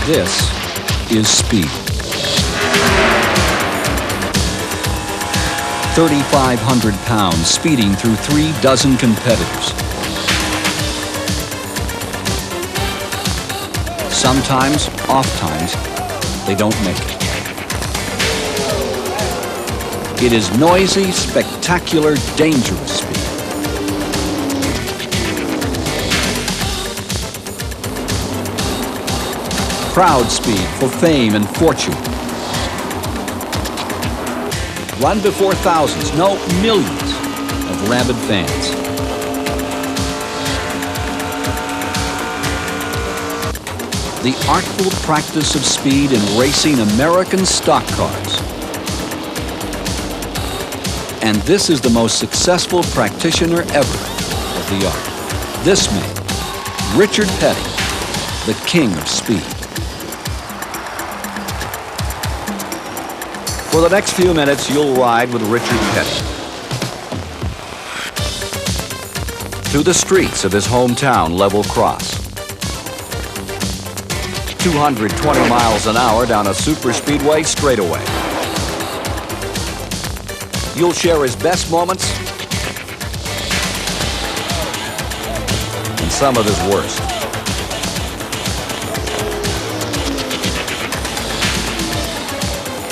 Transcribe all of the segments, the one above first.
This is speed. 3,500 pounds speeding through 3 dozen competitors. Sometimes, oft-times, they don't make it. It is noisy, spectacular, dangerous speed. Crowd speed for fame and fortune. Run before thousands, no, millions of rabid fans. The artful practice of speed in racing American stock cars. And this is the most successful practitioner ever of the art. This man, Richard Petty, the king of speed. For the next few minutes, you'll ride with Richard Petty through the streets of his hometown, Level Cross. 220 miles an hour down a superspeedway straightaway. You'll share his best moments and some of his worst.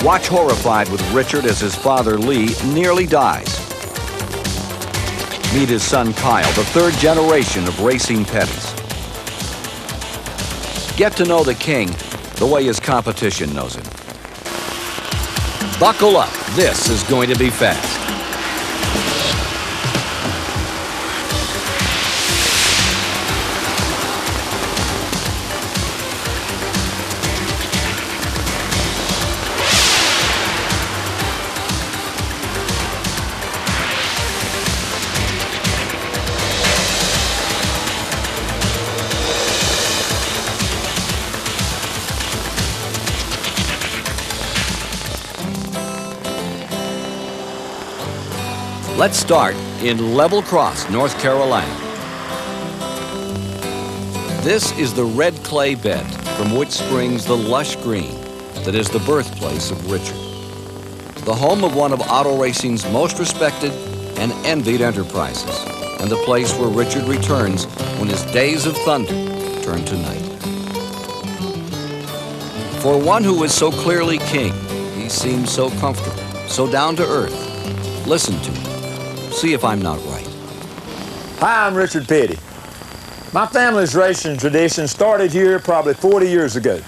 Watch horrified with Richard as his father, Lee, nearly dies. Meet his son, Kyle, the third generation of racing Pettys. Get to know the king the way his competition knows him. Buckle up. This is going to be fast. Let's start in Level Cross, North Carolina. This is the red clay bed from which springs the lush green that is the birthplace of Richard. The home of one of auto racing's most respected and envied enterprises, and the place where Richard returns when his days of thunder turn to night. For one who is so clearly king, he seems so comfortable, so down to earth. Listen to him. See if I'm not right. Hi, I'm Richard Petty. My family's racing tradition started here probably 40 years ago,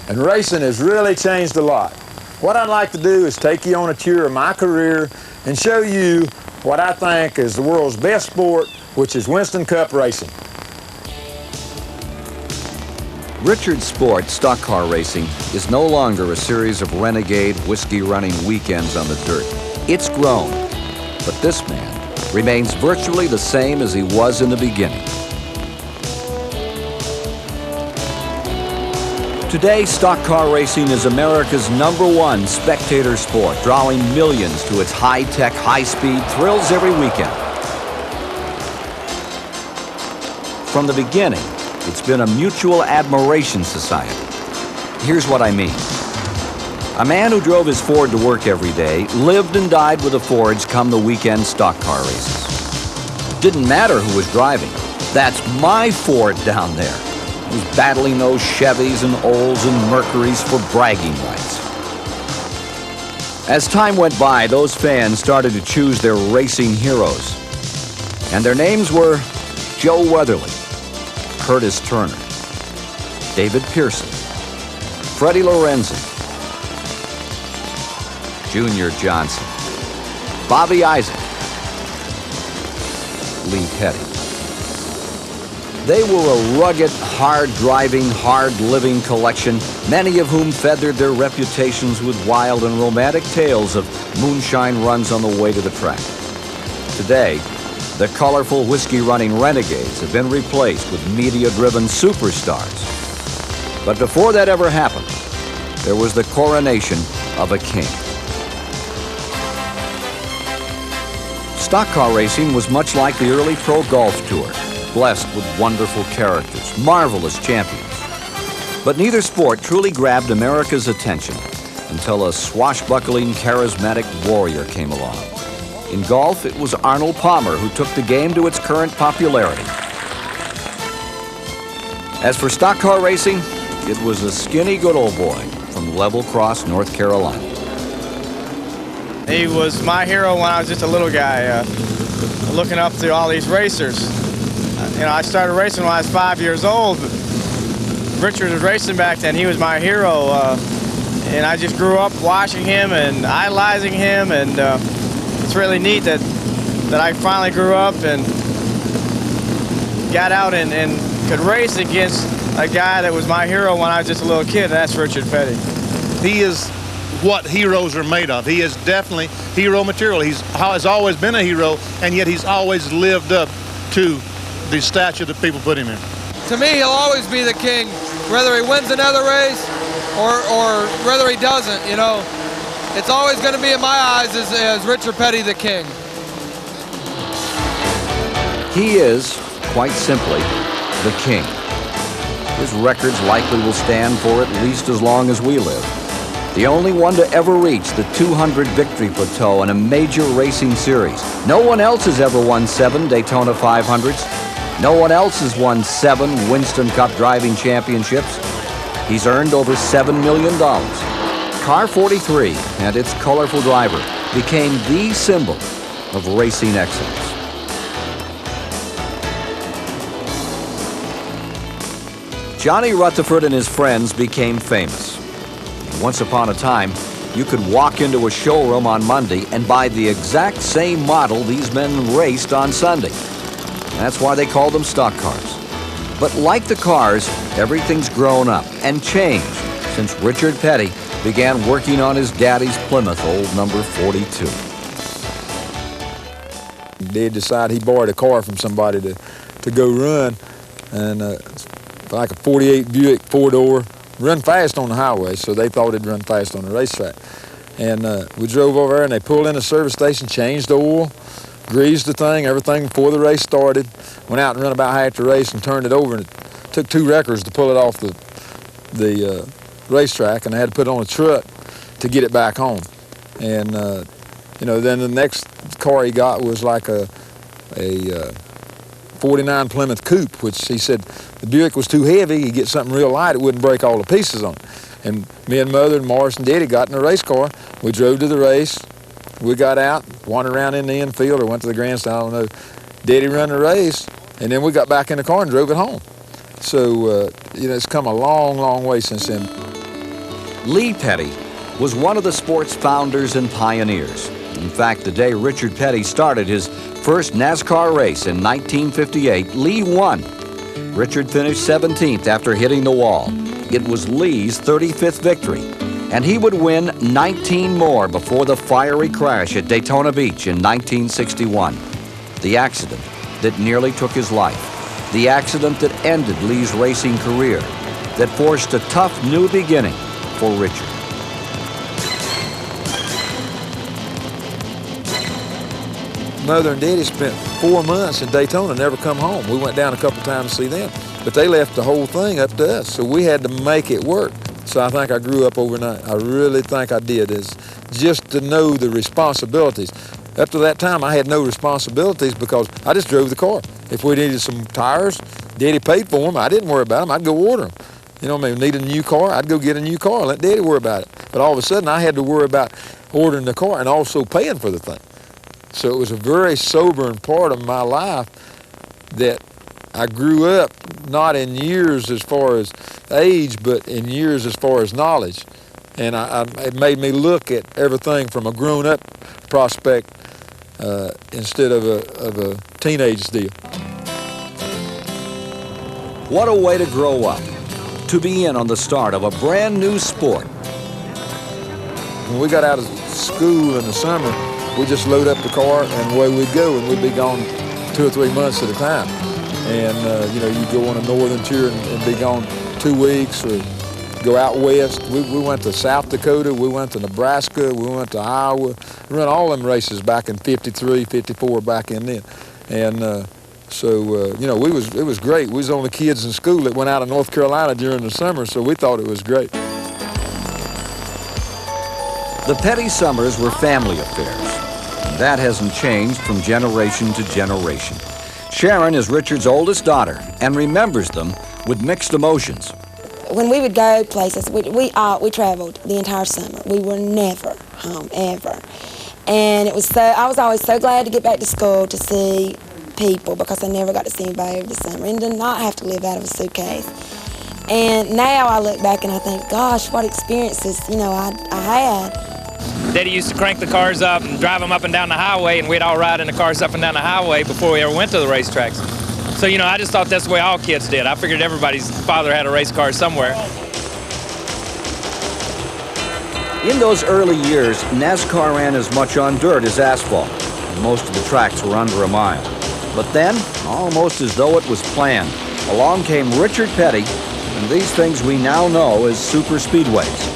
and racing has really changed a lot. What I'd like to do is take you on a tour of my career and show you what I think is the world's best sport, which is Winston Cup racing. Richard's sport, stock car racing, is no longer a series of renegade, whiskey-running weekends on the dirt. It's grown, but this man remains virtually the same as he was in the beginning. Today, stock car racing is America's #1 spectator sport, drawing millions to its high-tech, high-speed thrills every weekend. From the beginning, it's been a mutual admiration society. Here's what I mean. A man who drove his Ford to work every day lived and died with the Fords come the weekend stock car races. Didn't matter who was driving. That's my Ford down there. He was battling those Chevys and Olds and Mercurys for bragging rights. As time went by, those fans started to choose their racing heroes. And their names were Joe Weatherly, Curtis Turner, David Pearson, Freddie Lorenzen, Junior Johnson, Bobby Isaac, Lee Petty. They were a rugged, hard-driving, hard-living collection, many of whom feathered their reputations with wild and romantic tales of moonshine runs on the way to the track. Today, the colorful whiskey-running renegades have been replaced with media-driven superstars. But before that ever happened, there was the coronation of a king. Stock car racing was much like the early pro golf tour, blessed with wonderful characters, marvelous champions. But neither sport truly grabbed America's attention until a swashbuckling, charismatic warrior came along. In golf, it was Arnold Palmer who took the game to its current popularity. As for stock car racing, it was a skinny good old boy from Level Cross, North Carolina. He was my hero when I was just a little guy, looking up to all these racers. I started racing when I was 5 years old. Richard was racing back then. He was my hero, and I just grew up watching him and idolizing him, and it's really neat that I finally grew up and got out and could race against a guy that was my hero when I was just a little kid, and that's Richard Petty. He is what heroes are made of. He is definitely hero material. He has always been a hero, and yet he's always lived up to the stature that people put him in. To me, he'll always be the king, whether he wins another race or whether he doesn't, you know. It's always going to be in my eyes as Richard Petty the king. He is, quite simply, the king. His records likely will stand for at least as long as we live. The only one to ever reach the 200 victory plateau in a major racing series. No one else has ever won 7 Daytona 500s. No one else has won 7 Winston Cup driving championships. He's earned over $7 million. Car 43 and its colorful driver became the symbol of racing excellence. Johnny Rutherford and his friends became famous. Once upon a time, you could walk into a showroom on Monday and buy the exact same model these men raced on Sunday. That's why they called them stock cars. But like the cars, everything's grown up and changed since Richard Petty began working on his daddy's Plymouth old number 42. Dad decided he borrowed a car from somebody to go run, and like a 48 Buick 4-door, run fast on the highway, so they thought it'd run fast on the racetrack. And we drove over there, and they pulled in a service station, changed the oil, greased the thing, everything before the race started, went out and ran about half the race and turned it over, and it took 2 wreckers to pull it off the racetrack, and they had to put it on a truck to get it back home. And then the next car he got was like a 49 Plymouth Coupe, which he said the Buick was too heavy. He'd get something real light, it wouldn't break all the pieces on it. And me and Mother and Morris and Daddy got in a race car. We drove to the race. We got out, wandered around in the infield or went to the grandstand, I don't know. Daddy ran the race, and then we got back in the car and drove it home. So, it's come a long, long way since then. Lee Petty was one of the sport's founders and pioneers. In fact, the day Richard Petty started his first NASCAR race in 1958, Lee won. Richard finished 17th after hitting the wall. It was Lee's 35th victory, and he would win 19 more before the fiery crash at Daytona Beach in 1961. The accident that nearly took his life. The accident that ended Lee's racing career, that forced a tough new beginning for Richard. Mother and Daddy spent 4 months in Daytona, never come home. We went down a couple times to see them, but they left the whole thing up to us, so we had to make it work. So I think I grew up overnight. I really think I did, is just to know the responsibilities. Up to that time, I had no responsibilities because I just drove the car. If we needed some tires, Daddy paid for them. I didn't worry about them. I'd go order them. You know what I mean? Need a new car, I'd go get a new car and let Daddy worry about it. But all of a sudden, I had to worry about ordering the car and also paying for the thing. So it was a very sobering part of my life that I grew up not in years as far as age, but in years as far as knowledge. And it made me look at everything from a grown-up prospect instead of a teenage deal. What a way to grow up, to be in on the start of a brand new sport. When we got out of school in the summer, we just load up the car and away we'd go, and we'd be gone 2 or 3 months at a time. And you go on a northern tour and be gone 2 weeks, or go out west. We went to South Dakota, we went to Nebraska, we went to Iowa. We ran all them races back in 53, 54, back in then. And So, you know, it was great. We was the only kids in school that went out of North Carolina during the summer, so we thought it was great. The Petty summers were family affairs, and that hasn't changed from generation to generation. Sharon is Richard's oldest daughter and remembers them with mixed emotions. When we would go places, we traveled the entire summer. We were never home, ever. And I was always so glad to get back to school to see people, because I never got to see anybody over the summer and did not have to live out of a suitcase. And now I look back and I think, gosh, what experiences, you know, I had. Daddy used to crank the cars up and drive them up and down the highway, and we'd all ride in the cars up and down the highway before we ever went to the racetracks. So, you know, I just thought that's the way all kids did. I figured everybody's father had a race car somewhere. In those early years, NASCAR ran as much on dirt as asphalt, and most of the tracks were under a mile. But then, almost as though it was planned, along came Richard Petty and these things we now know as super speedways.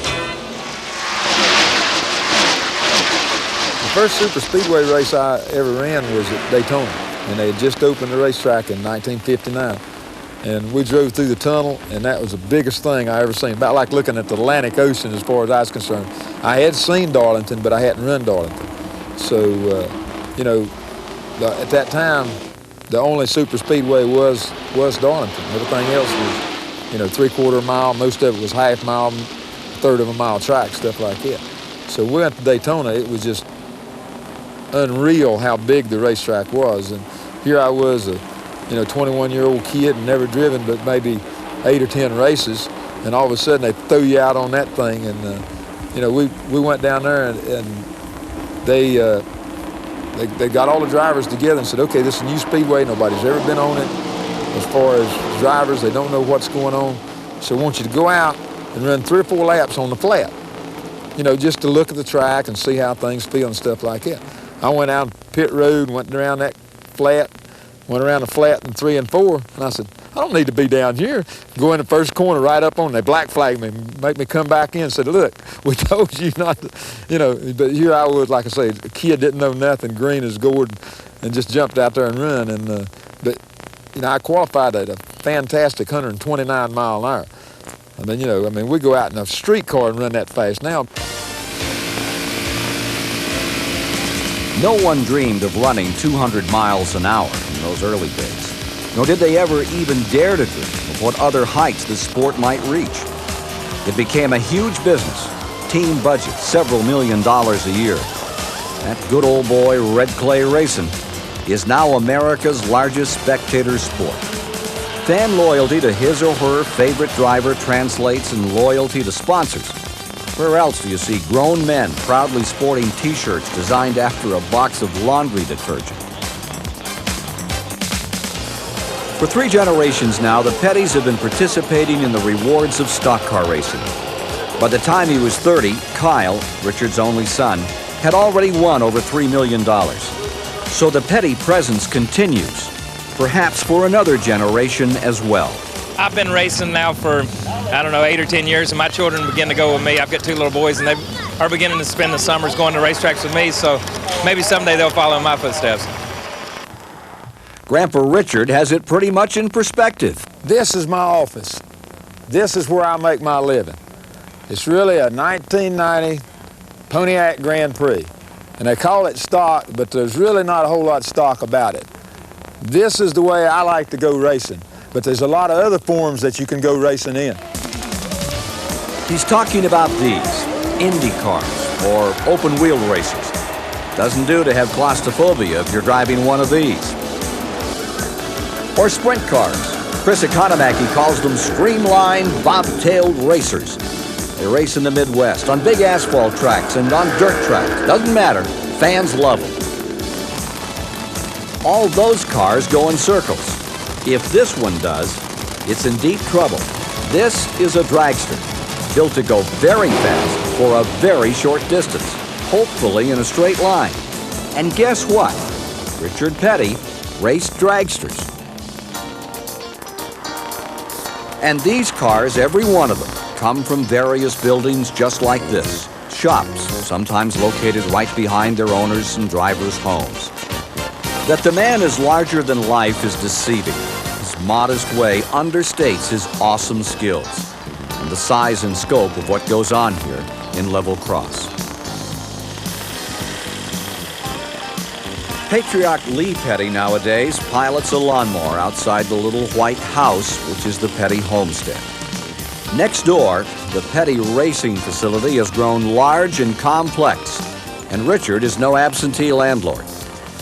The first super speedway race I ever ran was at Daytona, and they had just opened the racetrack in 1959. And we drove through the tunnel, and that was the biggest thing I ever seen, about like looking at the Atlantic Ocean as far as I was concerned. I had seen Darlington, but I hadn't run Darlington. So, you know, at that time, the only super speedway was Darlington. Everything else was, you know, 3/4 mile. Most of it was half mile, 1/3 of a mile track, stuff like that. So we went to Daytona. It was just unreal how big the racetrack was. And here I was, a 21-year-old kid and never driven but maybe 8 or 10 races, and all of a sudden they throw you out on that thing. And you know, we went down there and they got all the drivers together and said, okay, this is a new speedway. Nobody's ever been on it. As far as drivers, they don't know what's going on. So I want you to go out and run 3 or 4 laps on the flat, you know, just to look at the track and see how things feel and stuff like that. I went out pit road, went around that flat, went around the flat in 3 and 4, and I said, I don't need to be down here. Go in the first corner right up on. They black flagged me, make me come back in and said, look, we told you not to, you know. But here I was, like I say, a kid didn't know nothing, green as gourd, and just jumped out there and run. And but, you know, I qualified at a fantastic 129 mile an hour. I mean, we go out in a street car and run that fast now. No one dreamed of running 200 miles an hour in those early days, nor did they ever even dare to dream of what other heights the sport might reach. It became a huge business, team budget several $1 million a year. That good old boy red clay racing is now America's largest spectator sport. Fan loyalty to his or her favorite driver translates in loyalty to sponsors. Where else do you see grown men proudly sporting T-shirts designed after a box of laundry detergent? For 3 generations now, the Pettys have been participating in the rewards of stock car racing. By the time he was 30, Kyle, Richard's only son, had already won over $3 million. So the Petty presence continues, perhaps for another generation as well. I've been racing now for, 8 or 10 years, and my children begin to go with me. I've got 2 little boys, and they are beginning to spend the summers going to racetracks with me, so maybe someday they'll follow in my footsteps. Grandpa Richard has it pretty much in perspective. This is my office. This is where I make my living. It's really a 1990 Pontiac Grand Prix, and they call it stock, but there's really not a whole lot of stock about it. This is the way I like to go racing, but there's a lot of other forms that you can go racing in. He's talking about these, Indy cars or open-wheel races. Doesn't do to have claustrophobia if you're driving one of these. Or sprint cars. Chris Economaki calls them streamlined, bob-tailed racers. They race in the Midwest, on big asphalt tracks and on dirt tracks. Doesn't matter, fans love them. All those cars go in circles. If this one does, it's in deep trouble. This is a dragster, built to go very fast for a very short distance, hopefully in a straight line. And guess what? Richard Petty raced dragsters. And these cars, every one of them, come from various buildings just like this. Shops, sometimes located right behind their owners' and drivers' homes. That the man is larger than life is deceiving. His modest way understates his awesome skills and the size and scope of what goes on here in level cross. Patriarch Lee Petty nowadays pilots a lawnmower outside the little white house, which is the Petty homestead. Next door, the Petty racing facility has grown large and complex, and Richard is no absentee landlord.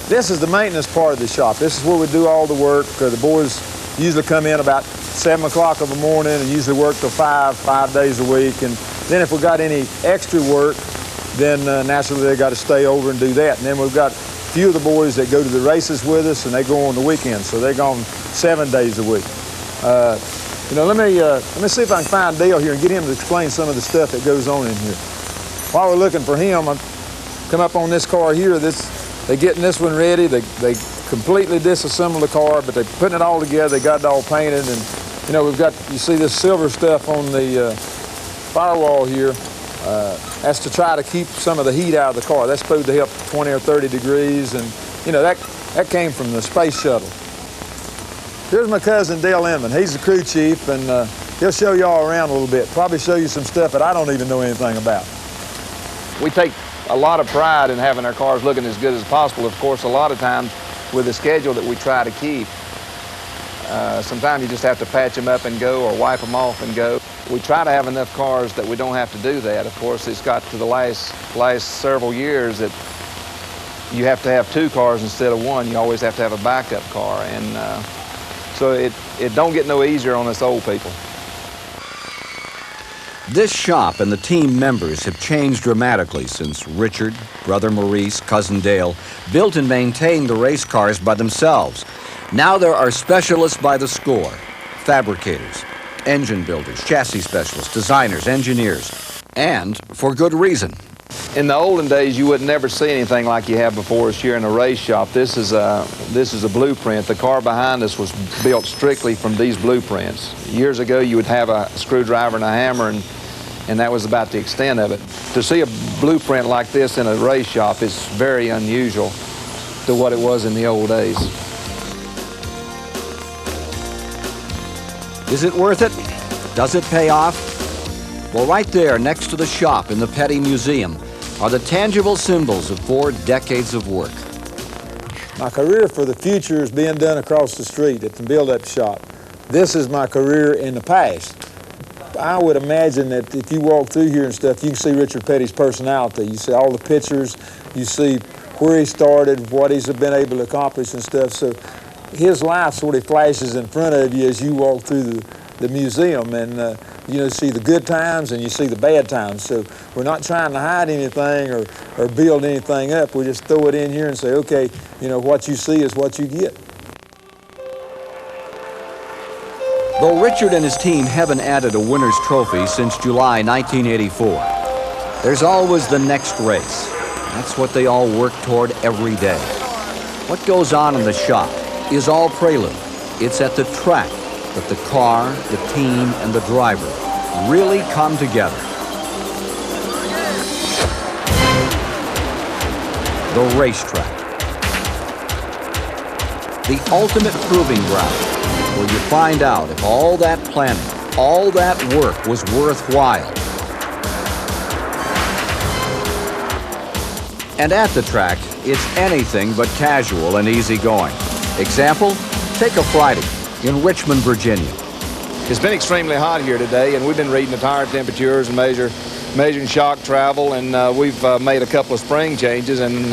This is the maintenance part of the shop. This is where we do all the work. The boys usually come in about 7 o'clock in the morning and usually work till 5 days a week. And then if we got any extra work, then naturally they got to stay over and do that. And then we've got a few of the boys that go to the races with us, and they go on the weekends, so they're gone 7 days a week. Let me see if I can find Dale here and get him to explain some of the stuff that goes on in here. While we're looking for him, I come up on this car here. They're getting this one ready. They completely disassembled the car, but they're putting it all together. They got it all painted, and you see this silver stuff on the firewall here. That's to try to keep some of the heat out of the car. That's supposed to help 20 or 30 degrees, and that came from the space shuttle. Here's my cousin Dale Inman. He's the crew chief, and he'll show y'all around a little bit. Probably show you some stuff that I don't even know anything about. We take a lot of pride in having our cars looking as good as possible. Of course, a lot of times with the schedule that we try to keep, sometimes you just have to patch them up and go or wipe them off and go. We try to have enough cars that we don't have to do that. Of course, it's got to the last several years that you have to have 2 cars instead of 1. You always have to have a backup car, and so it don't get no easier on us old people. This shop and the team members have changed dramatically since Richard, brother Maurice, cousin Dale built and maintained the race cars by themselves. Now there are specialists by the score, fabricators, engine builders, chassis specialists, designers, engineers, and for good reason. In the olden days, you would never see anything like you have before us here in a race shop. This is a blueprint. The car behind us was built strictly from these blueprints. Years ago, you would have a screwdriver and a hammer, and that was about the extent of it. To see a blueprint like this in a race shop is very unusual to what it was in the old days. Is it worth it? Does it pay off? Well, right there next to the shop in the Petty Museum are the tangible symbols of 4 decades of work. My career for the future is being done across the street at the build-up shop. This is my career in the past. I would imagine that if you walk through here and stuff, you can see Richard Petty's personality. You see all the pictures, you see where he started, what he's been able to accomplish and stuff. So his life sort of flashes in front of you as you walk through the museum, and you see the good times and you see the bad times. So we're not trying to hide anything or build anything up. We just throw it in here and say, okay, what you see is what you get. Though Richard and his team haven't added a winner's trophy since July 1984, there's always the next race. That's what they all work toward every day. What goes on in the shop is all prelude. It's at the track that the car, the team, and the driver really come together. The racetrack. The ultimate proving ground, where you find out if all that planning, all that work was worthwhile. And at the track, it's anything but casual and easygoing. Example, take a Friday in Richmond, Virginia. It's been extremely hot here today, and we've been reading the tire temperatures and measuring shock travel, and we've made a couple of spring changes, and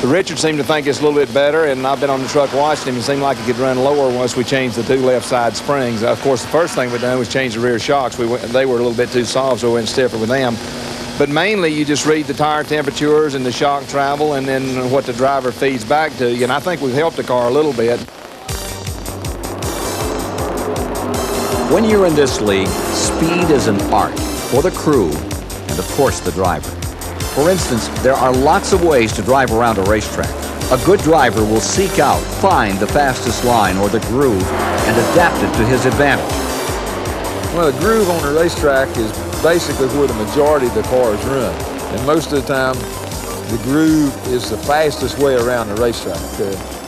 Richard seemed to think it's a little bit better, and I've been on the truck watching him. It seemed like he could run lower once we changed the 2 left side springs. Of course, the first thing we done was change the rear shocks. They were a little bit too soft, so we went stiffer with them. But mainly, you just read the tire temperatures and the shock travel, and then what the driver feeds back to you, and I think we've helped the car a little bit. When you're in this league, speed is an art for the crew and, of course, the driver. For instance, there are lots of ways to drive around a racetrack. A good driver will seek out, find the fastest line or the groove, and adapt it to his advantage. Well, the groove on the racetrack is basically where the majority of the cars run. And most of the time, the groove is the fastest way around the racetrack.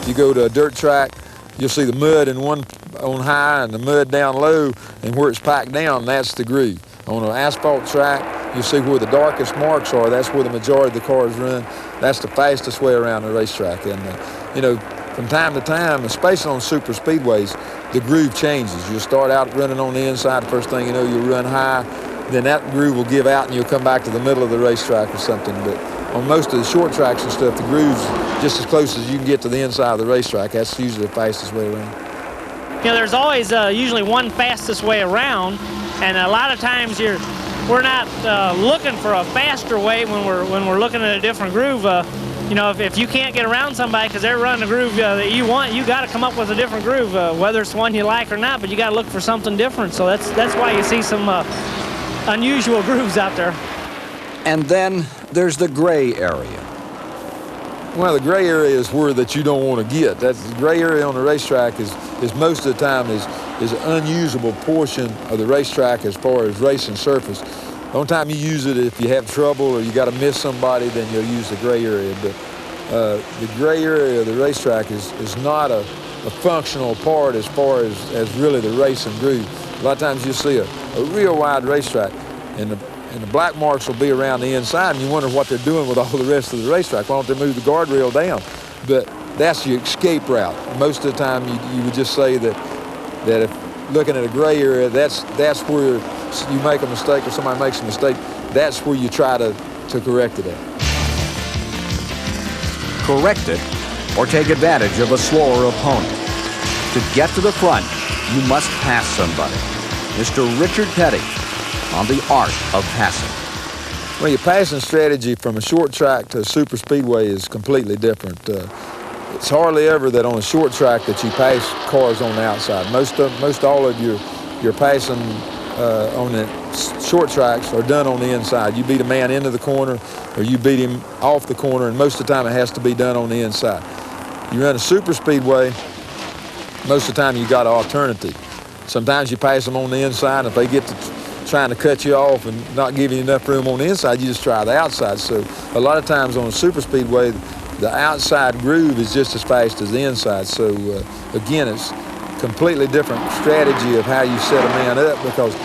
You go to a dirt track, you'll see the mud on high and the mud down low, and where it's packed down, that's the groove. On an asphalt track, you'll see where the darkest marks are. That's where the majority of the cars run. That's the fastest way around the racetrack. And you know, from time to time, especially on super speedways, the groove changes. You'll start out running on the inside. The first thing you know, you'll run high. Then that groove will give out and you'll come back to the middle of the racetrack or something. But on most of the short tracks and stuff, the groove's just as close as you can get to the inside of the racetrack. That's usually the fastest way around. You know, there's always usually one fastest way around, and a lot of times we're not looking for a faster way when we're looking at a different groove. You know, if you can't get around somebody because they're running the groove that you want, you got to come up with a different groove, whether it's one you like or not. But you got to look for something different. So that's why you see some unusual grooves out there. And then there's the gray area. Well, the gray area is where that you don't want to get. That's the gray area on the racetrack is most of the time is an unusable portion of the racetrack as far as racing surface. The only time you use it if you have trouble or you got to miss somebody, then you'll use the gray area. But the gray area of the racetrack is not a functional part as far as really the racing groove. A lot of times you'll see a real wide racetrack, and the black marks will be around the inside, and you wonder what they're doing with all the rest of the racetrack. Why don't they move the guardrail down? But that's your escape route. Most of the time you would just say that if looking at a gray area, that's where you make a mistake or somebody makes a mistake, that's where you try to correct it at. Correct it or take advantage of a slower opponent. To get to the front, you must pass somebody. Mr. Richard Petty on the art of passing. Well, your passing strategy from a short track to a super speedway is completely different. It's hardly ever that on a short track that you pass cars on the outside. Most all of your passing on the short tracks are done on the inside. You beat a man into the corner or you beat him off the corner, and most of the time it has to be done on the inside. You run a super speedway, most of the time you got an alternative. Sometimes you pass them on the inside, and if they get to trying to cut you off and not give you enough room on the inside, you just try the outside. So a lot of times on a super speedway, the outside groove is just as fast as the inside. So again, it's completely different strategy of how you set a man up, because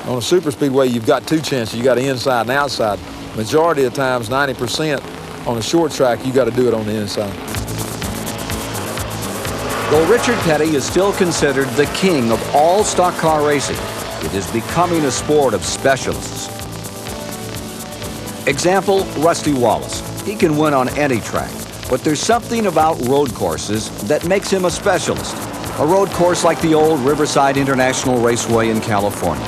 on a super speedway, you've got two chances. You got an inside and outside. Majority of times, 90% on a short track, you got to do it on the inside. Though Richard Petty is still considered the king of all stock car racing, it is becoming a sport of specialists. Example, Rusty Wallace. He can win on any track, but there's something about road courses that makes him a specialist. A road course like the old Riverside International Raceway in California.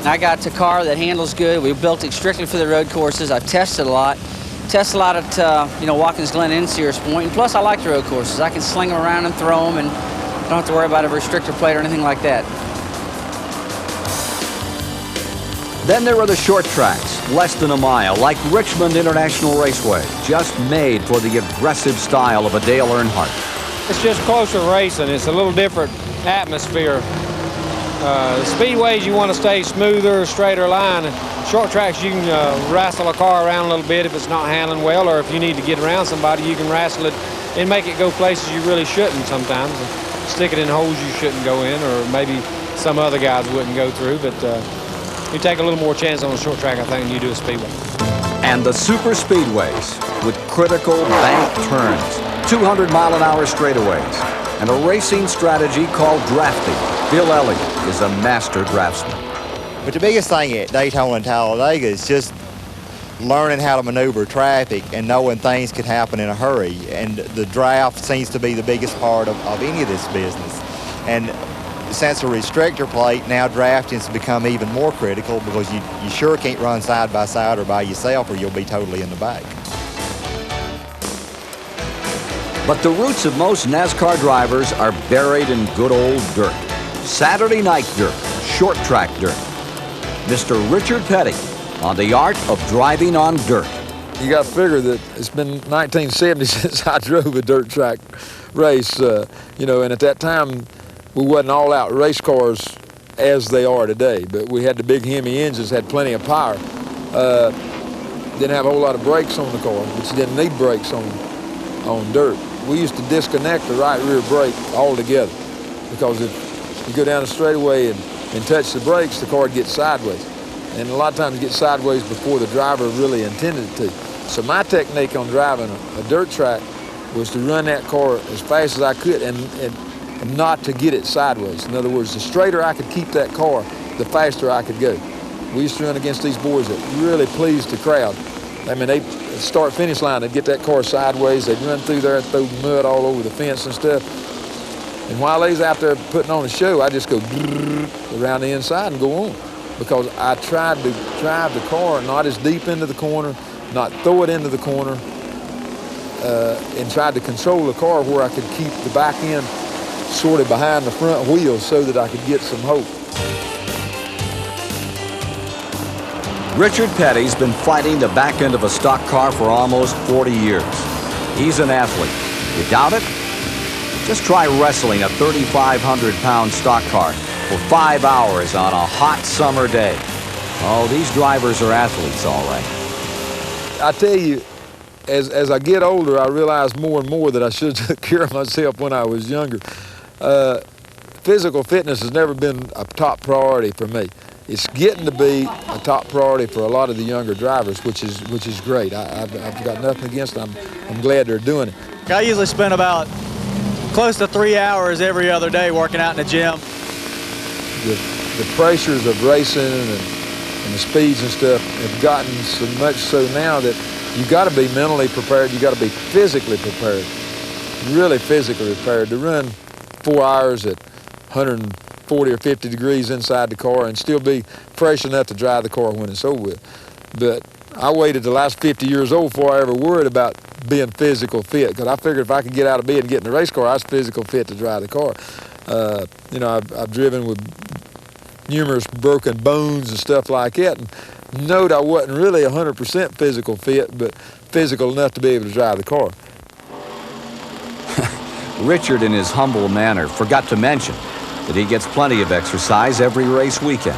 I got a car that handles good. We built it strictly for the road courses. I've tested a lot. Test a lot at Watkins Glen and Sears Point. And plus, I like the road courses. I can sling them around and throw them, and don't have to worry about a restrictor plate or anything like that. Then there are the short tracks, less than a mile, like Richmond International Raceway, just made for the aggressive style of a Dale Earnhardt. It's just closer racing. It's a little different atmosphere. The speedways, you want to stay smoother, straighter line. Short tracks, you can wrestle a car around a little bit if it's not handling well, or if you need to get around somebody, you can wrestle it and make it go places you really shouldn't sometimes. Stick it in holes you shouldn't go in, or maybe some other guys wouldn't go through, but you take a little more chance on a short track, I think, than you do a speedway. And the super speedways with critical bank turns, 200-mile-an-hour straightaways, and a racing strategy called drafting. Bill Elliott is a master draftsman. But the biggest thing at Daytona and Talladega is just learning how to maneuver traffic and knowing things could happen in a hurry. And the draft seems to be the biggest part of any of this business. And since a restrictor plate, now drafting has become even more critical, because you sure can't run side by side or by yourself, or you'll be totally in the back. But the roots of most NASCAR drivers are buried in good old dirt. Saturday night dirt, short track dirt. Mr. Richard Petty on the art of driving on dirt. You got to figure that it's been 1970 since I drove a dirt track race, and at that time we wasn't all out race cars as they are today, but we had the big Hemi engines, had plenty of power. didn't have a whole lot of brakes on the car, but you didn't need brakes on dirt. We used to disconnect the right rear brake altogether, because if you go down the straightaway and touch the brakes, the car would get sideways. And a lot of times it gets sideways before the driver really intended it to. So my technique on driving a dirt track was to run that car as fast as I could and not to get it sideways. In other words, the straighter I could keep that car, the faster I could go. We used to run against these boys that really pleased the crowd. I mean, they start-finish line, they'd get that car sideways, they'd run through there and throw mud all over the fence and stuff. And while they was out there putting on a show, I just go around the inside and go on. Because I tried to drive the car not as deep into the corner, not throw it into the corner, and tried to control the car where I could keep the back end sort of behind the front wheels so that I could get some hope. Richard Petty's been fighting the back end of a stock car for almost 40 years. He's an athlete. You doubt it? Just try wrestling a 3,500-pound stock car for 5 hours on a hot summer day. Oh, these drivers are athletes, all right. I tell you, as I get older, I realize more and more that I should have took care of myself when I was younger. Physical fitness has never been a top priority for me. It's getting to be a top priority for a lot of the younger drivers, which is great. I've got nothing against them. I'm glad they're doing it. I usually spend about close to 3 hours every other day working out in the gym. The pressures of racing and the speeds and stuff have gotten so much so now that you got to be mentally prepared. You got to be physically prepared, really physically prepared to run 4 hours at 140 or 50 degrees inside the car and still be fresh enough to drive the car when it's over with. But I waited till I was 50 years old before I ever worried about being physical fit, because I figured if I could get out of bed and get in a race car, I was physical fit to drive the car. I've driven with numerous broken bones and stuff like that, and knowed I wasn't really 100% physical fit, but physical enough to be able to drive the car. Richard, in his humble manner, forgot to mention that he gets plenty of exercise every race weekend.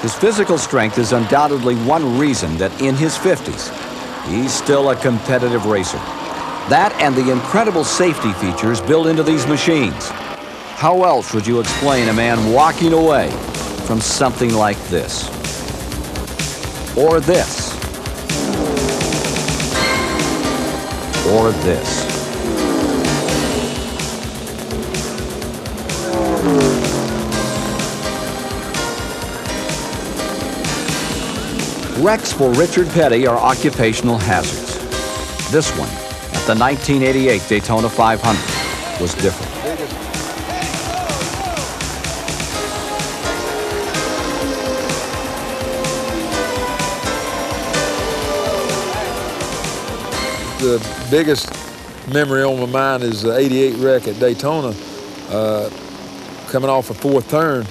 His physical strength is undoubtedly one reason that in his 50s, he's still a competitive racer. That and the incredible safety features built into these machines. How else would you explain a man walking away from something like this? Or this? Or this? Wrecks for Richard Petty are occupational hazards. This one, at the 1988 Daytona 500, was different. The biggest memory on my mind is the 88 wreck at Daytona, coming off a fourth turn.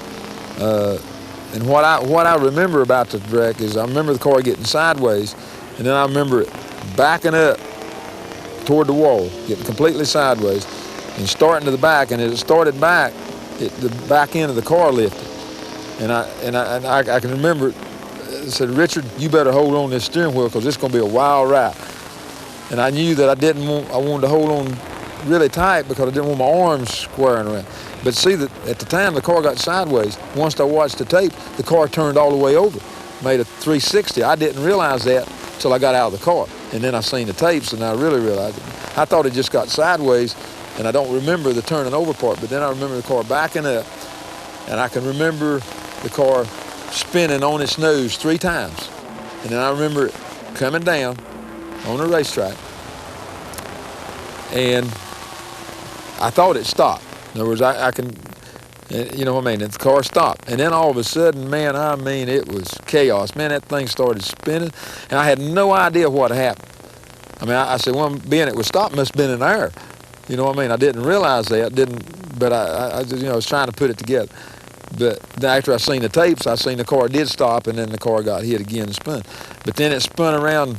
And what I remember about the wreck is I remember the car getting sideways, and then I remember it backing up toward the wall, getting completely sideways, and starting to the back. And as it started back, the back end of the car lifted. And I can remember it. I said, "Richard, you better hold on this steering wheel, because it's going to be a wild ride." And I knew that I wanted to hold on really tight because I didn't want my arms squaring around. But see, that at the time the car got sideways. Once I watched the tape, the car turned all the way over, made a 360. I didn't realize that till I got out of the car. And then I seen the tapes and I really realized it. I thought it just got sideways, and I don't remember the turning over part, but then I remember the car backing up, and I can remember the car spinning on its nose 3 times. And then I remember it coming down on the racetrack, and I thought it stopped. In other words, I can, you know what I mean, the car stopped. And then all of a sudden, man, I mean, it was chaos. Man, that thing started spinning, and I had no idea what happened. I mean, I said, well, being it was stopped, must have been in air. You know what I mean? I didn't realize that, but I just, I was trying to put it together. But after I seen the tapes, I seen the car did stop, and then the car got hit again and spun. But then it spun around,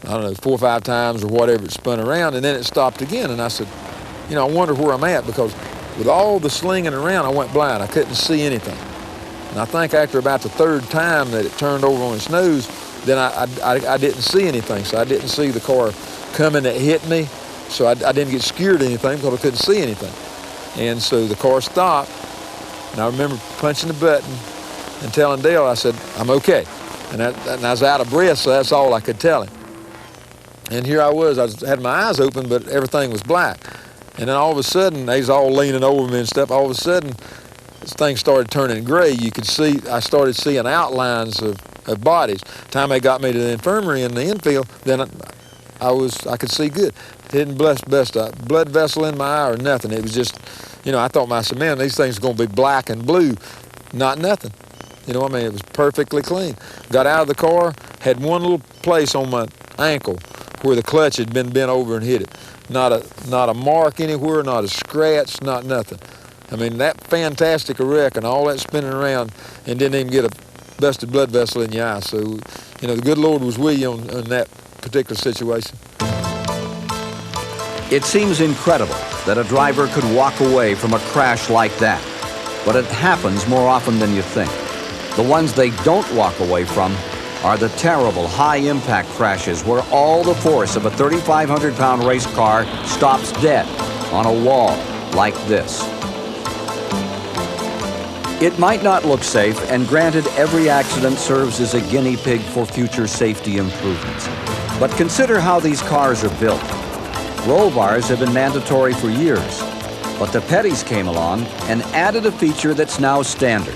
I don't know, 4 or 5 times or whatever, it spun around, and then it stopped again. And I said, I wonder where I'm at, because with all the slinging around, I went blind. I couldn't see anything. And I think after about the 3rd time that it turned over on its nose, then I didn't see anything. So I didn't see the car coming that hit me. So I didn't get scared or anything because I couldn't see anything. And so the car stopped, and I remember punching the button and telling Dale, I said, I'm okay. And I was out of breath, so that's all I could tell him. And here I had my eyes open, but everything was black. And then all of a sudden, they was all leaning over me and stuff. All of a sudden, this thing started turning gray. You could see, I started seeing outlines of bodies. Time they got me to the infirmary in the infield, then I could see good. Didn't bust a blood vessel in my eye or nothing. It was just, I thought myself, man, these things are going to be black and blue. Not nothing. It was perfectly clean. Got out of the car, had one little place on my ankle where the clutch had been bent over and hit it. Not a mark anywhere, not a scratch, not nothing. That fantastic wreck and all that spinning around and didn't even get a busted blood vessel in your eye. So, the good Lord was with you on that particular situation. It seems incredible that a driver could walk away from a crash like that, but it happens more often than you think. The ones they don't walk away from are the terrible high-impact crashes where all the force of a 3,500-pound race car stops dead on a wall like this. It might not look safe, and granted, every accident serves as a guinea pig for future safety improvements. But consider how these cars are built. Roll bars have been mandatory for years, but the Pettys came along and added a feature that's now standard.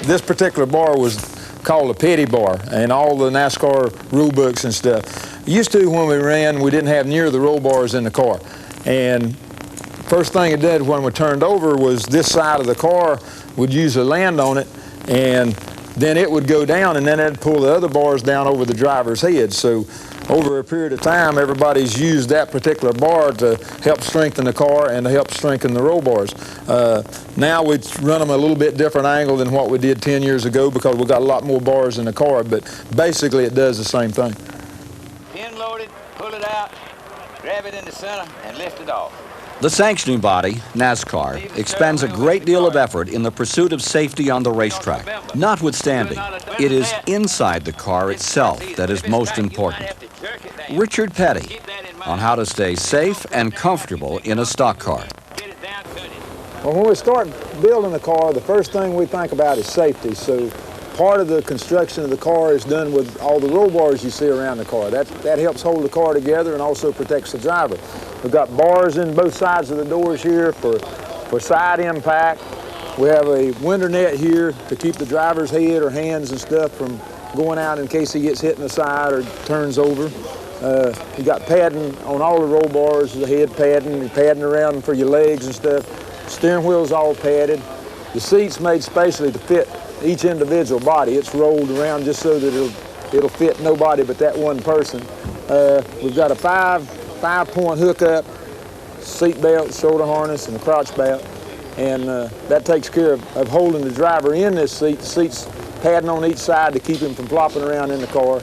This particular bar was called a Petty bar, and all the NASCAR rule books and stuff. Used to, when we ran, we didn't have near the roll bars in the car. And first thing it did when we turned over was this side of the car would usually land on it, and then it would go down, and then it'd pull the other bars down over the driver's head. So over a period of time, everybody's used that particular bar to help strengthen the car and to help strengthen the roll bars. Now we run them a little bit different angle than what we did 10 years ago because we've got a lot more bars in the car, but basically it does the same thing. Pin loaded, pull it out, grab it in the center, and lift it off. The sanctioning body, NASCAR, expends a great deal of effort in the pursuit of safety on the racetrack. Notwithstanding, it is inside the car itself that is most important. Richard Petty on how to stay safe and comfortable in a stock car. Well, when we start building a car, the first thing we think about is safety. So part of the construction of the car is done with all the roll bars you see around the car. That helps hold the car together and also protects the driver. We've got bars in both sides of the doors here for side impact. We have a window net here to keep the driver's head or hands and stuff from going out in case he gets hit in the side or turns over. You got padding on all the roll bars, the head padding around for your legs and stuff. Steering wheel's all padded. The seat's made specially to fit each individual body. It's rolled around just so that it'll fit nobody but that one person. We've got a five-point hookup, seat belt, shoulder harness, and a crotch belt. And that takes care of holding the driver in this seat. The seat's padding on each side to keep him from flopping around in the car.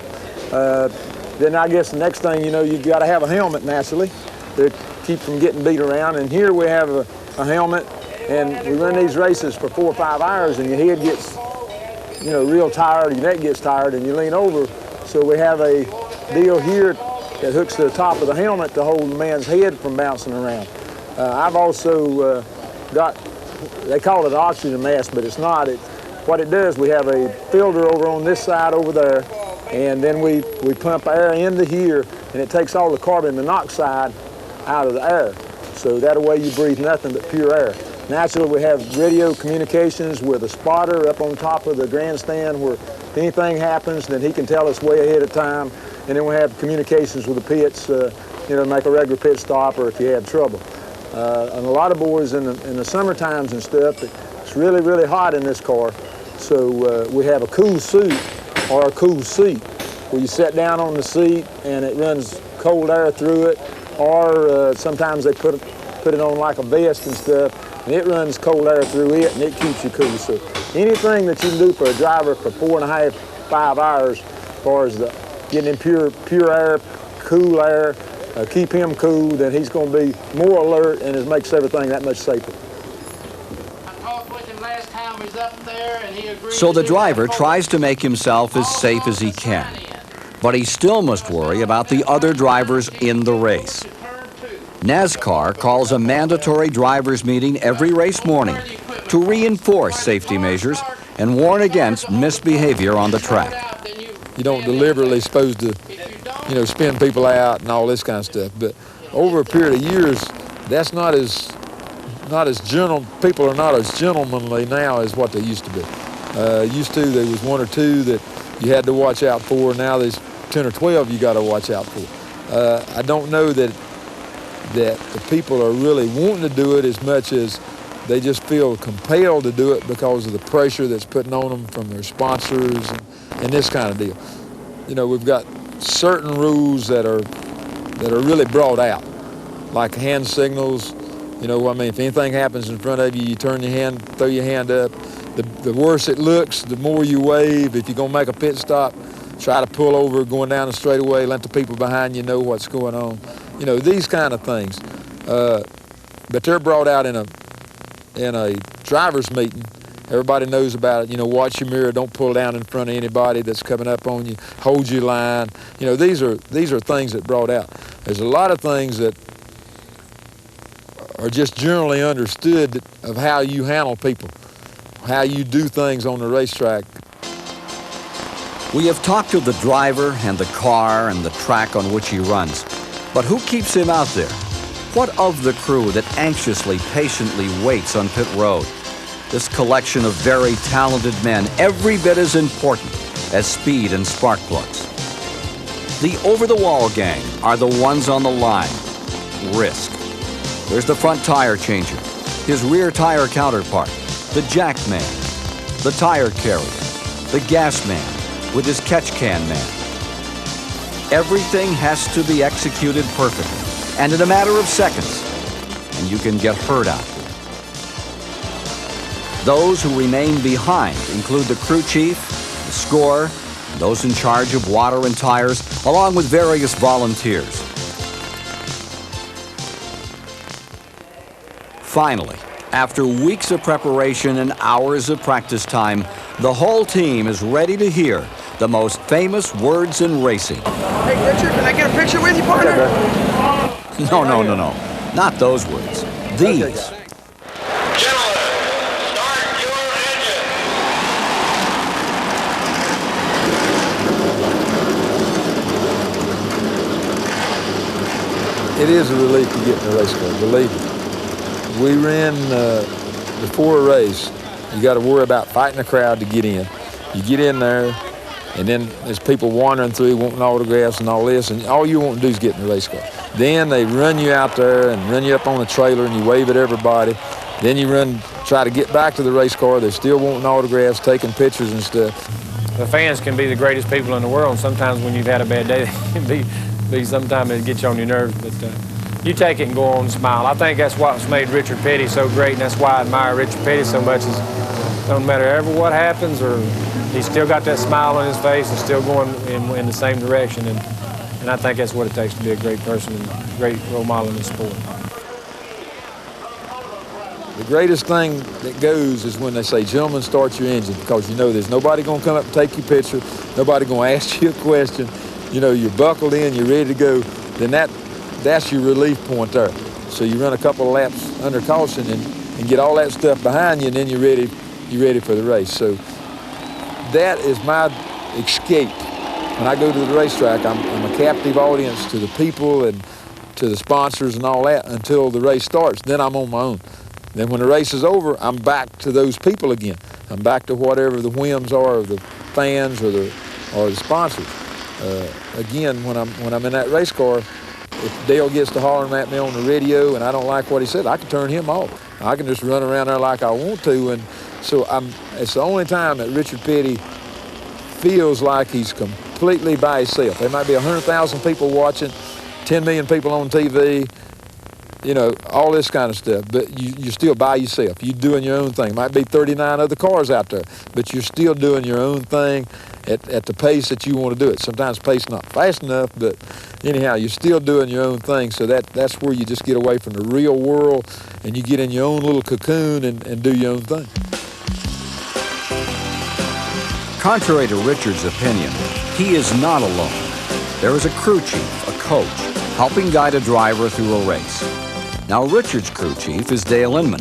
Then I guess the next thing you know, you've got to have a helmet naturally to keep from getting beat around. And here we have a helmet, and we run these races for 4 or 5 hours, and your head gets, real tired, your neck gets tired, and you lean over. So we have a deal here that hooks to the top of the helmet to hold the man's head from bouncing around. I've also got, they call it an oxygen mask, but it's not. What it does, we have a filter over on this side over there, and then we pump air into here, and it takes all the carbon monoxide out of the air. So that way you breathe nothing but pure air. Naturally, we have radio communications with a spotter up on top of the grandstand where if anything happens, then he can tell us way ahead of time. And then we have communications with the pits, make a regular pit stop or if you have trouble. And a lot of boys in the summer times and stuff, it's really, really hot in this car. So we have a cool suit or a cool seat where you sit down on the seat and it runs cold air through it, or sometimes they put it on like a vest and stuff, and it runs cold air through it and it keeps you cool. So anything that you can do for a driver for 4.5, 5 hours as far as getting him pure air, cool air, keep him cool, then he's going to be more alert and it makes everything that much safer. Talk with him last time. So the driver tries to make himself as safe as he can. But he still must worry about the other drivers in the race. NASCAR calls a mandatory drivers' meeting every race morning to reinforce safety measures and warn against misbehavior on the track. You don't deliberately supposed to, spin people out and all this kind of stuff. But over a period of years, that's not as gentle. People are not as gentlemanly now as what they used to be. Used to, there was one or two that you had to watch out for. Now there's 10 or 12 you got to watch out for. I don't know that the people are really wanting to do it as much as they just feel compelled to do it because of the pressure that's putting on them from their sponsors and this kind of deal. We've got certain rules that are really brought out, like hand signals. If anything happens in front of you, you turn your hand, throw your hand up. The worse it looks, the more you wave. If you're going to make a pit stop, try to pull over going down the straightaway, let the people behind you know what's going on. These kind of things. But they're brought out in a driver's meeting. Everybody knows about it. Watch your mirror, don't pull down in front of anybody that's coming up on you. Hold your line. These are things that brought out. There's a lot of things that are just generally understood of how you handle people, how you do things on the racetrack. We have talked of the driver and the car and the track on which he runs. But who keeps him out there? What of the crew that anxiously, patiently waits on pit road? This collection of very talented men, every bit as important as speed and spark plugs. The over-the-wall gang are the ones on the line. Risk. There's the front tire changer, his rear tire counterpart, the jack man, the tire carrier, the gas man with his catch can man. Everything has to be executed perfectly and in a matter of seconds, and you can get hurt out there. Those who remain behind include the crew chief, the scorer, those in charge of water and tires, along with various volunteers. Finally, after weeks of preparation and hours of practice time, the whole team is ready to hear the most famous words in racing. Hey, Richard, can I get a picture with you, partner? No. Not those words. These. It is a relief to get in a race car, believe me. We ran before a race. You got to worry about fighting the crowd to get in. You get in there, and then there's people wandering through wanting autographs and all this, and all you want to do is get in the race car. Then they run you out there and run you up on a trailer, and you wave at everybody. Then you try to get back to the race car. They're still wanting autographs, taking pictures and stuff. The fans can be the greatest people in the world. Sometimes when you've had a bad day, they can be sometimes it gets you on your nerves, but you take it and go on and smile. I think that's what's made Richard Petty so great, and that's why I admire Richard Petty so much. Is no matter ever what happens, or he's still got that smile on his face and still going in the same direction, and I think that's what it takes to be a great person and a great role model in the sport. The greatest thing that goes is when they say, "Gentlemen, start your engine," because there's nobody going to come up and take your picture, nobody going to ask you a question. You're buckled in, you're ready to go. Then that's your relief point there. So you run a couple of laps under caution and get all that stuff behind you, and then you're ready for the race. So that is my escape. When I go to the racetrack, I'm a captive audience to the people and to the sponsors and all that until the race starts. Then I'm on my own. Then when the race is over, I'm back to those people again. I'm back to whatever the whims are of the fans or the sponsors. Again, when I'm in that race car, if Dale gets to hollering at me on the radio and I don't like what he said, I can turn him off. I can just run around there like I want to. And so it's the only time that Richard Petty feels like he's completely by himself. There might be 100,000 people watching, 10 million people on TV, all this kind of stuff. But you're still by yourself. You're doing your own thing. Might be 39 other cars out there, but you're still doing your own thing at the pace that you want to do it. Sometimes pace not fast enough, but anyhow, you're still doing your own thing. So that's where you just get away from the real world and you get in your own little cocoon and do your own thing. Contrary to Richard's opinion, he is not alone. There is a crew chief, a coach, helping guide a driver through a race. Now, Richard's crew chief is Dale Inman.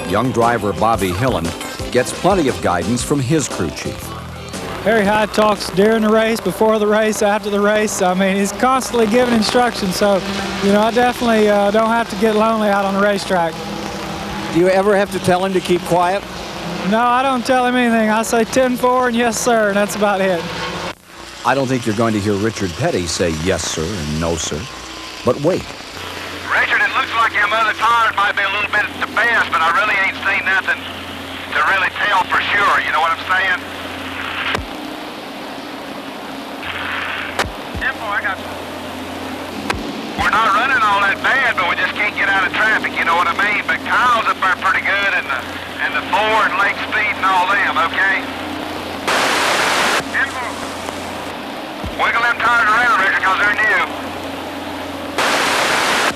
Young driver Bobby Hillen gets plenty of guidance from his crew chief. Harry Hyde talks during the race, before the race, after the race. I mean, he's constantly giving instructions, so, you know, I definitely don't have to get lonely out on the racetrack. Do you ever have to tell him to keep quiet? No, I don't tell him anything. I say 10-4 and yes, sir, and that's about it. I don't think you're going to hear Richard Petty say yes, sir, and no, sir. But wait. Richard, it looks like them other tires might be a little bit the best, but I really ain't seen nothing to really tell for sure. You know what I'm saying? Tempo, I got you. We're not running all that bad, but we just can't get out of traffic, you know what I mean? But Kyle's up there pretty good, and the Ford and Lake Speed and all them, okay? Tempo. Wiggle them tires around, Richard, because they're new.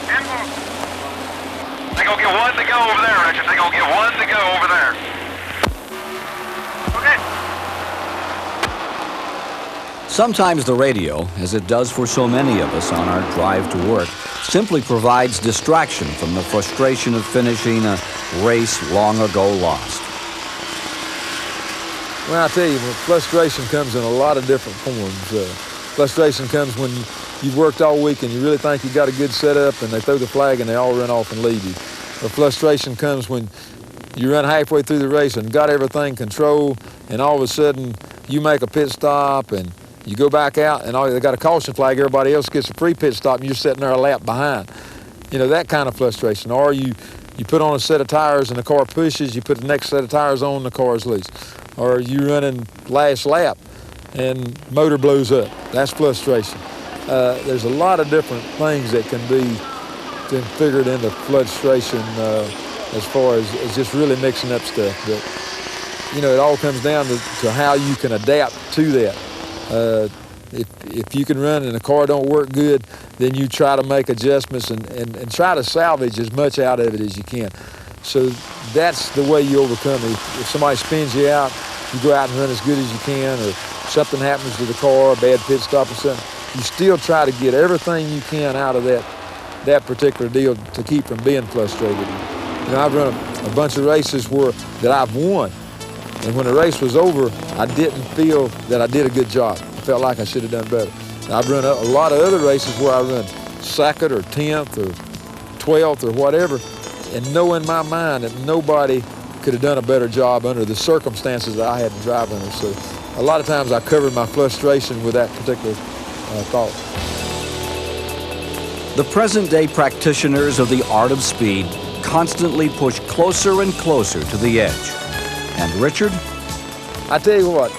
Tempo. They're going to get one to go over there, Richard. They're going to get one to go over there. Okay. Sometimes the radio, as it does for so many of us on our drive to work, simply provides distraction from the frustration of finishing a race long ago lost. Well, I tell you, frustration comes in a lot of different forms. Frustration comes when you've worked all week and you really think you got a good setup and they throw the flag and they all run off and leave you. Or frustration comes when you run halfway through the race and got everything controlled and all of a sudden you make a pit stop and you go back out and they got a caution flag, everybody else gets a free pit stop and you're sitting there a lap behind. You know, that kind of frustration. Or you put on a set of tires and the car pushes, you put the next set of tires on, the car's loose. Or you running last lap and motor blows up. That's frustration. There's a lot of different things that can be figured into frustration as far as just really mixing up stuff. But, you know, it all comes down to how you can adapt to that. If you can run and the car don't work good, then you try to make adjustments and try to salvage as much out of it as you can. So that's the way you overcome it. If somebody spins you out, you go out and run as good as you can, or something happens to the car, a bad pit stop or something, you still try to get everything you can out of that particular deal to keep from being frustrated. You know, I've run a bunch of races that I've won. And when the race was over, I didn't feel that I did a good job. I felt like I should have done better. And I've run a lot of other races where I run 2nd or 10th or 12th or whatever, and know in my mind that nobody could have done a better job under the circumstances that I had to drive under. So a lot of times I covered my frustration with that particular thought. The present-day practitioners of the art of speed constantly push closer and closer to the edge. And Richard? I tell you what,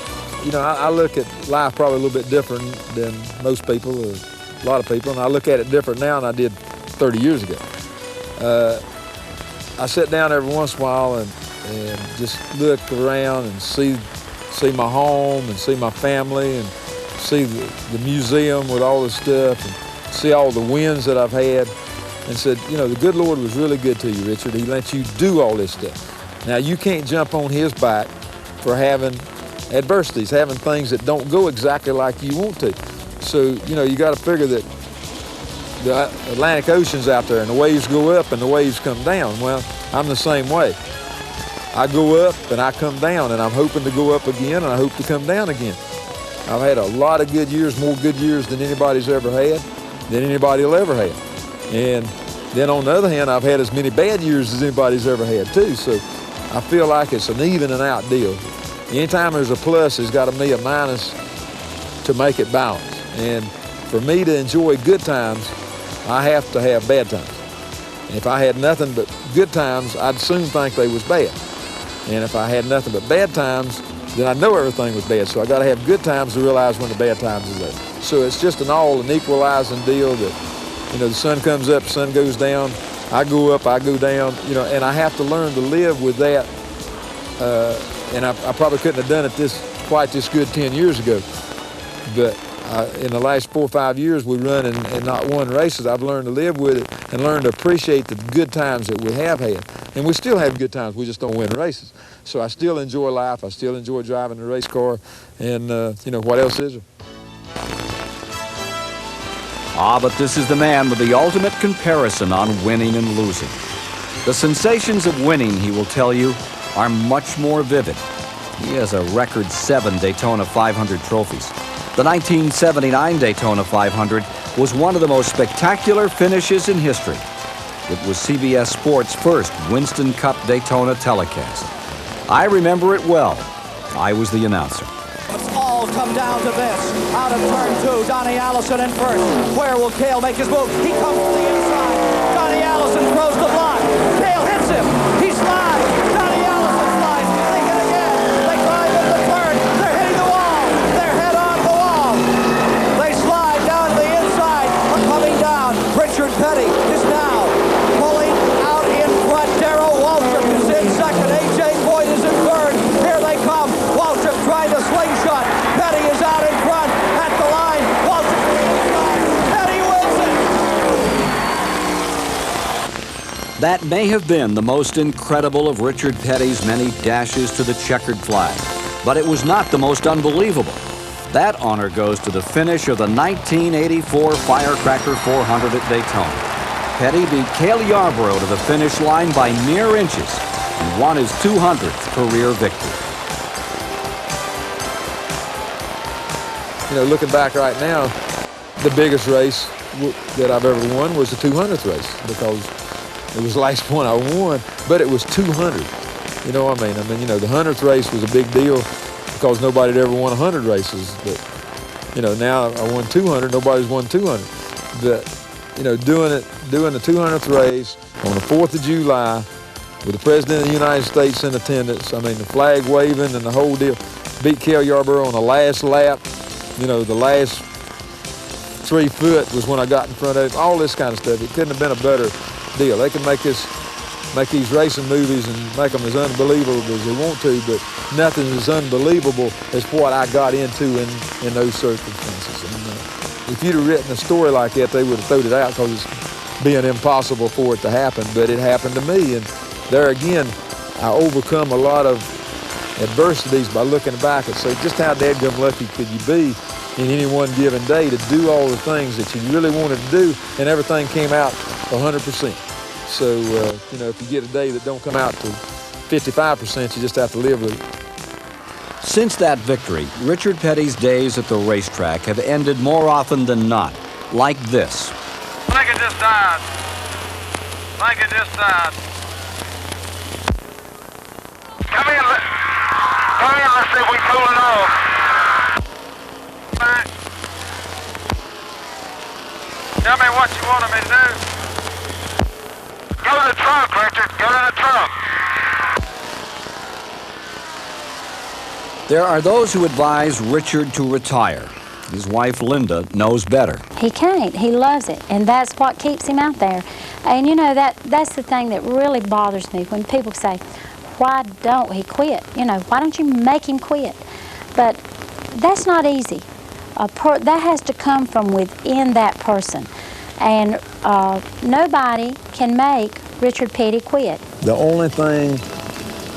you know, I look at life probably a little bit different than most people, or a lot of people, and I look at it different now than I did 30 years ago. I sit down every once in a while and just look around and see my home and see my family and see the museum with all the stuff and see all the wins that I've had, and said, you know, the good Lord was really good to you, Richard. He let you do all this stuff. Now, you can't jump on his back for having adversities, having things that don't go exactly like you want to. So, you know, you got to figure that the Atlantic Ocean's out there and the waves go up and the waves come down. Well, I'm the same way. I go up and I come down, and I'm hoping to go up again, and I hope to come down again. I've had a lot of good years, more good years than anybody's ever had, than anybody will ever have. And then on the other hand, I've had as many bad years as anybody's ever had too. So I feel like it's an even and out deal. Anytime there's a plus, there's got to be a minus to make it balance. And for me to enjoy good times, I have to have bad times. And if I had nothing but good times, I'd soon think they was bad. And if I had nothing but bad times, then I know everything was bad. So I got to have good times to realize when the bad times is there. So it's just an equalizing deal that, you know, the sun comes up, the sun goes down. I go up, I go down, you know, and I have to learn to live with that. And I probably couldn't have done it quite this good 10 years ago. But in the last 4 or 5 years we run and not won races, I've learned to live with it and learned to appreciate the good times that we have had. And we still have good times, we just don't win races. So I still enjoy life, I still enjoy driving the race car, and you know, what else is there? Ah, but this is the man with the ultimate comparison on winning and losing. The sensations of winning, he will tell you, are much more vivid. He has a record 7 Daytona 500 trophies. The 1979 Daytona 500 was one of the most spectacular finishes in history. It was CBS Sports' first Winston Cup Daytona telecast. I remember it well. I was the announcer. It's all come down to this. Out of turn 2, Donnie Allison in first. Where will Cale make his move? He comes to the inside. Donnie Allison throws the block. Cale hits him. He slides. Donnie Allison slides. They hit again. They climb in the turn. They're hitting the wall. They're head on the wall. They slide down to the inside. Coming down. Richard Petty is now pulling out in front. Darrell Waltrip is in second. A.J. Boyd is in third. Here they come. Waltrip trying to slingshot. Petty is out in front at the line. Waltrip to the inside. Petty wins it. That may have been the most incredible of Richard Petty's many dashes to the checkered flag, but it was not the most unbelievable. That honor goes to the finish of the 1984 Firecracker 400 at Daytona. Petty beat Cale Yarborough to the finish line by mere inches and won his 200th career victory. You know, looking back right now, the biggest race that I've ever won was the 200th race, because it was the last one I won, but it was 200. You know what I mean? You know, the 100th race was a big deal because nobody had ever won 100 races. But, you know, now I won 200, nobody's won 200. But, you know, doing the 200th race on the 4th of July with the President of the United States in attendance, I mean, the flag waving and the whole deal, beat Cale Yarborough on the last lap. You know, the last 3 foot was when I got in front of him, all this kind of stuff. It couldn't have been a better deal. They can make these racing movies and make them as unbelievable as they want to, but nothing is unbelievable as what I got into in those circumstances. And, if you'd have written a story like that, they would have thrown it out because it's being impossible for it to happen, but it happened to me. And there again, I overcome a lot of adversities by looking back and say, just how dadgum lucky could you be in any one given day to do all the things that you really wanted to do, and everything came out 100%. So, you know, if you get a day that don't come out to 55%, you just have to live with it. Since that victory, Richard Petty's days at the racetrack have ended more often than not, like this. Like it just died. Like it just died. Come in, let's see if we pull it off. Back. Tell me what you want me to do. Go to the trunk, Richard. Go to the trunk. There are those who advise Richard to retire. His wife, Linda, knows better. He can't. He loves it, and that's what keeps him out there. And, you know, that's the thing that really bothers me when people say, why don't he quit? You know, why don't you make him quit? But that's not easy. That has to come from within that person. And nobody can make Richard Petty quit. The only thing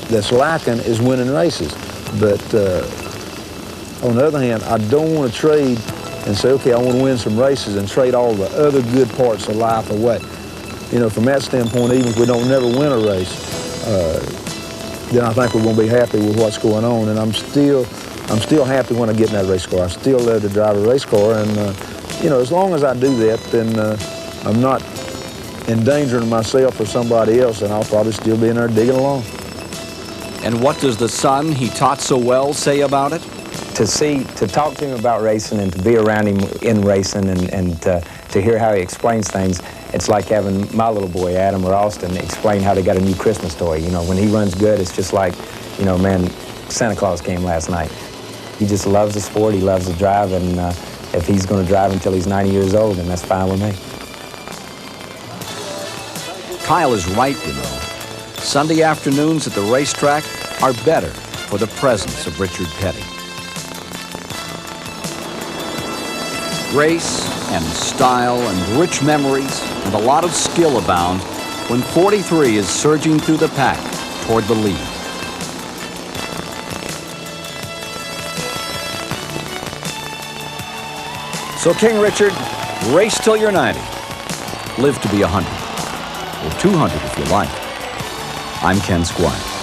that's lacking is winning races. But on the other hand, I don't want to trade and say, okay, I want to win some races and trade all the other good parts of life away. You know, from that standpoint, even if we don't never win a race, then I think we're going to be happy with what's going on. And I'm still happy when I get in that race car. I still love to drive a race car, and you know, as long as I do that, then I'm not endangering myself or somebody else, and I'll probably still be in there digging along. And what does the son he taught so well say about it? To talk to him about racing and to be around him in racing and to hear how he explains things, it's like having my little boy, Adam or Austin, explain how they got a new Christmas toy. You know, when he runs good, it's just like, you know, man, Santa Claus came last night. He just loves the sport, he loves to drive, and if he's going to drive until he's 90 years old, then that's fine with me. Kyle is right, you know. Sunday afternoons at the racetrack are better for the presence of Richard Petty. Grace and style and rich memories and a lot of skill abound when 43 is surging through the pack toward the lead. So King Richard, race till you're 90. Live to be 100. Or 200 if you like. I'm Ken Squire.